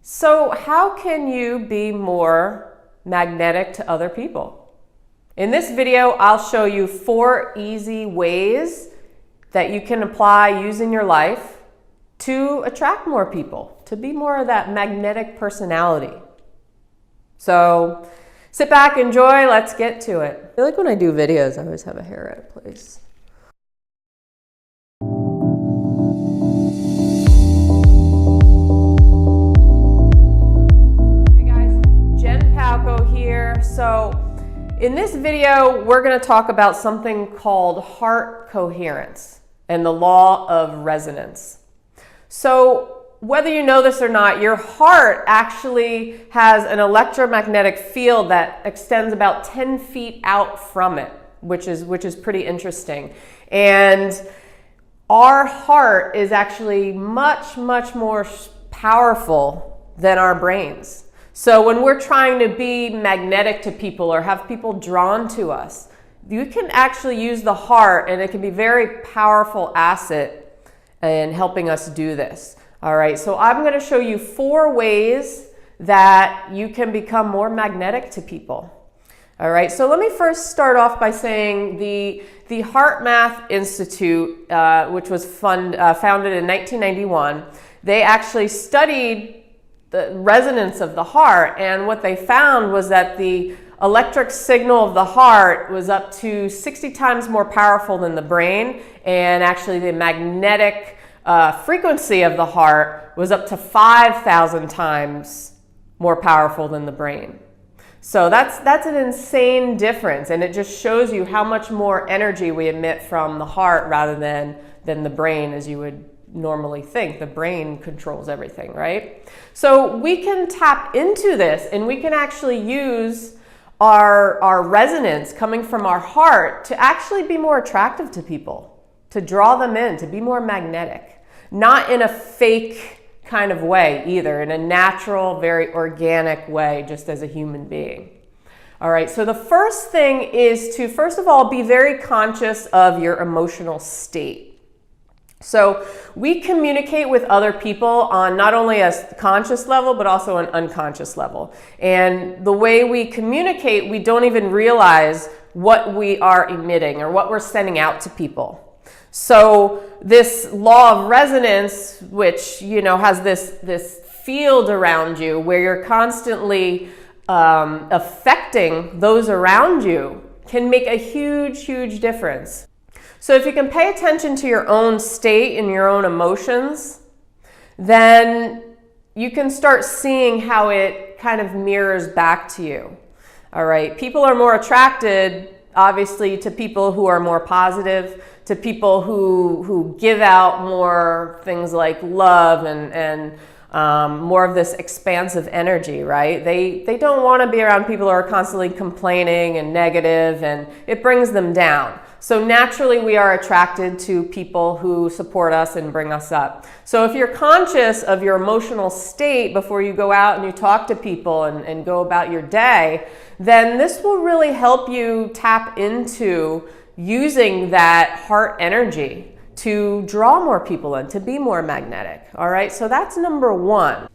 So how can you be more magnetic to other people? In this video, I'll show you 4 easy ways that you can apply using your life to attract more people, to be more of that magnetic personality. So sit back, enjoy, let's get to it. I feel like when I do videos, I always have a hair out of place. So in this video, we're going to talk about something called heart coherence and the law of resonance. So whether you know this or not, your heart actually has an electromagnetic field that extends about 10 feet out from it, which is pretty interesting. And our heart is actually much, much more powerful than our brains. So when we're trying to be magnetic to people or have people drawn to us, you can actually use the heart, and it can be a very powerful asset in helping us do this. All right, so I'm going to show you 4 ways that you can become more magnetic to people. All right, so let me first start off by saying the Heart Math Institute, which was founded in 1991, they actually studied the resonance of the heart, and what they found was that the electric signal of the heart was up to 60 times more powerful than the brain, and actually the magnetic frequency of the heart was up to 5,000 times more powerful than the brain. So that's an insane difference, and it just shows you how much more energy we emit from the heart rather than the brain, as you would normally think. The brain controls everything, right? So we can tap into this, and we can actually use our resonance coming from our heart to actually be more attractive to people, to draw them in, to be more magnetic. Not in a fake kind of way either, in a natural, very organic way, just as a human being. All right, so the first thing is to, first of all, be very conscious of your emotional state. So we communicate with other people on not only a conscious level, but also an unconscious level. And the way we communicate, we don't even realize what we are emitting or what we're sending out to people. So this law of resonance, which has this field around you where you're constantly affecting those around you, can make a huge, huge difference. So if you can pay attention to your own state and your own emotions, then you can start seeing how it kind of mirrors back to you. All right, people are more attracted, obviously, to people who are more positive, to people who give out more things like love and more of this expansive energy, right? They don't want to be around people who are constantly complaining and negative, and it brings them down. So naturally, we are attracted to people who support us and bring us up. So if you're conscious of your emotional state before you go out and you talk to people and go about your day, then this will really help you tap into using that heart energy to draw more people in, to be more magnetic. All right, so that's number 1.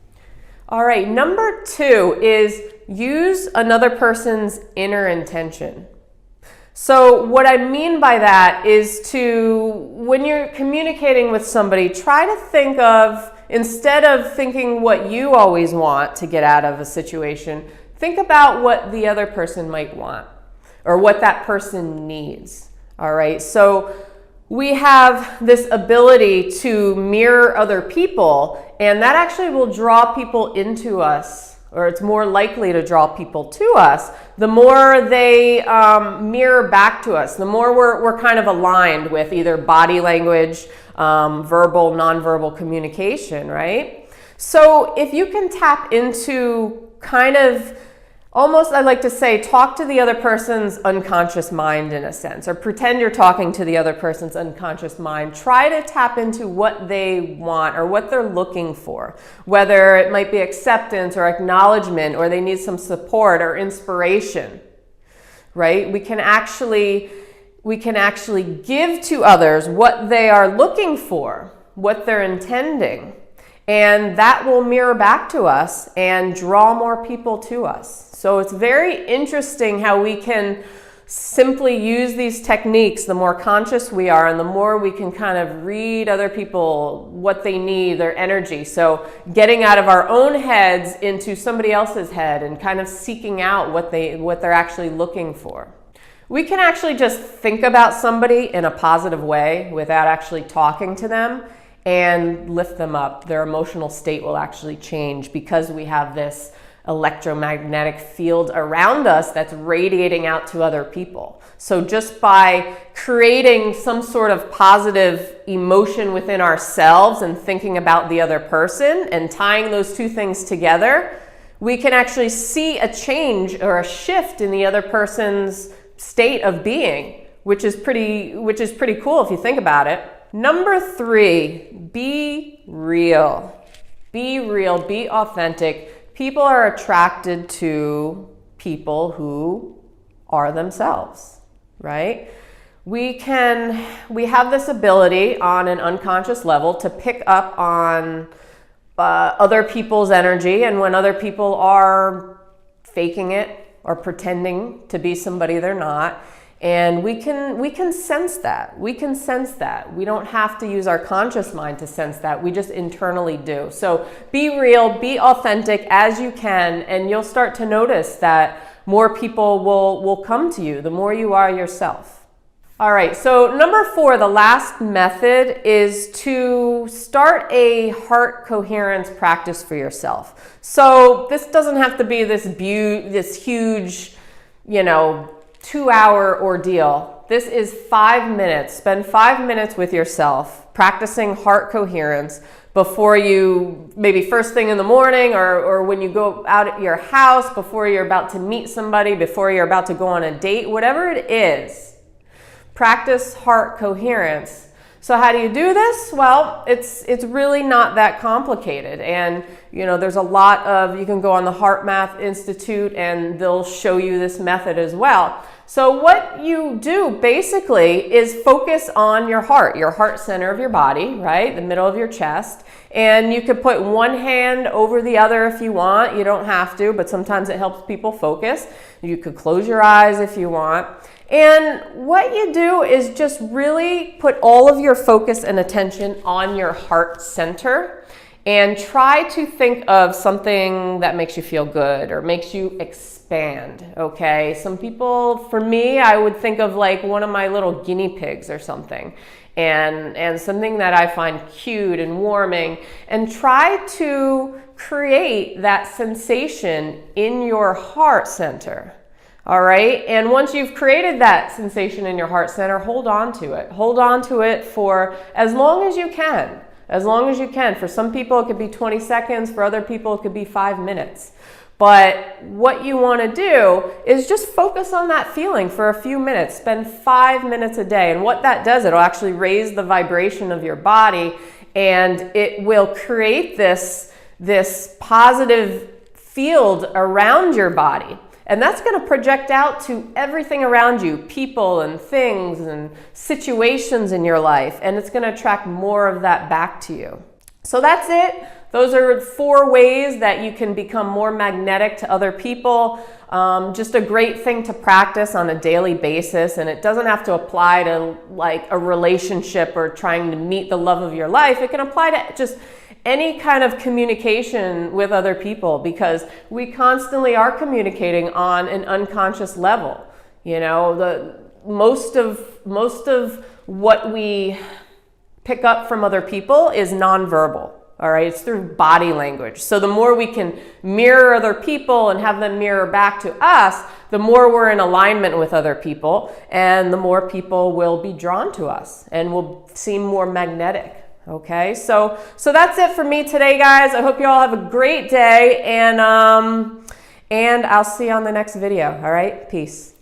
All right, number 2 is use another person's inner intention. So what I mean by that is when you're communicating with somebody, try to think of, instead of thinking what you always want to get out of a situation, think about what the other person might want or what that person needs. All right, so we have this ability to mirror other people, and that actually will draw people into us, or it's more likely to draw people to us, the more they mirror back to us, the more we're kind of aligned with either body language, verbal, nonverbal communication, right? So if you can tap into kind of, almost, I like to say, talk to the other person's unconscious mind in a sense, or pretend you're talking to the other person's unconscious mind. Try to tap into what they want or what they're looking for, whether it might be acceptance or acknowledgement, or they need some support or inspiration, right? We can actually give to others what they are looking for, what they're intending. and that will mirror back to us and draw more people to us. So it's very interesting how we can simply use these techniques. The more conscious we are and the more we can kind of read other people, what they need, their energy. So getting out of our own heads into somebody else's head and kind of seeking out what they're actually looking for. We can actually just think about somebody in a positive way without actually talking to them and lift them up. Their emotional state will actually change because we have this electromagnetic field around us that's radiating out to other people. So just by creating some sort of positive emotion within ourselves and thinking about the other person and tying those two things together, we can actually see a change or a shift in the other person's state of being, which is pretty cool if you think about it. Number 3, be real. Be real, be authentic. People are attracted to people who are themselves, right? We have this ability on an unconscious level to pick up on other people's energy, and when other people are faking it or pretending to be somebody they're not. And we can sense that. We can sense that. We don't have to use our conscious mind to sense that. We just internally do. So be real, be authentic as you can, and you'll start to notice that more people will come to you the more you are yourself. All right, so number 4, the last method is to start a heart coherence practice for yourself. So this doesn't have to be this huge, 2-hour ordeal. This is 5 minutes. Spend 5 minutes with yourself practicing heart coherence before you, maybe first thing in the morning or when you go out at your house, before you're about to meet somebody, before you're about to go on a date, whatever it is. Practice heart coherence. So how do you do this? Well, it's really not that complicated. And there's a lot of, you can go on the Heart Math Institute and they'll show you this method as well. So what you do basically is focus on your heart center of your body, right? The middle of your chest. And you could put one hand over the other if you want. You don't have to, but sometimes it helps people focus. You could close your eyes if you want. And what you do is just really put all of your focus and attention on your heart center and try to think of something that makes you feel good or makes you expand, okay? Some people, for me, I would think of like one of my little guinea pigs or something, and something that I find cute and warming, and try to create that sensation in your heart center. All right, and once you've created that sensation in your heart center, hold on to it. Hold on to it for as long as you can. As long as you can. For some people, it could be 20 seconds. For other people, it could be 5 minutes. But what you want to do is just focus on that feeling for a few minutes. Spend 5 minutes a day. And what that does, it'll actually raise the vibration of your body, and it will create this positive field around your body. And that's going to project out to everything around you, people and things and situations in your life, and it's going to attract more of that back to you. So that's it. Those are 4 ways that you can become more magnetic to other people. Just a great thing to practice on a daily basis, and it doesn't have to apply to like a relationship or trying to meet the love of your life. It can apply to just any kind of communication with other people, because we constantly are communicating on an unconscious level. Most of what we pick up from other people is nonverbal. All right, it's through body language. So the more we can mirror other people and have them mirror back to us, the more we're in alignment with other people, and the more people will be drawn to us and will seem more magnetic. Okay, so that's it for me today, guys. I hope you all have a great day, and I'll see you on the next video. All right, peace.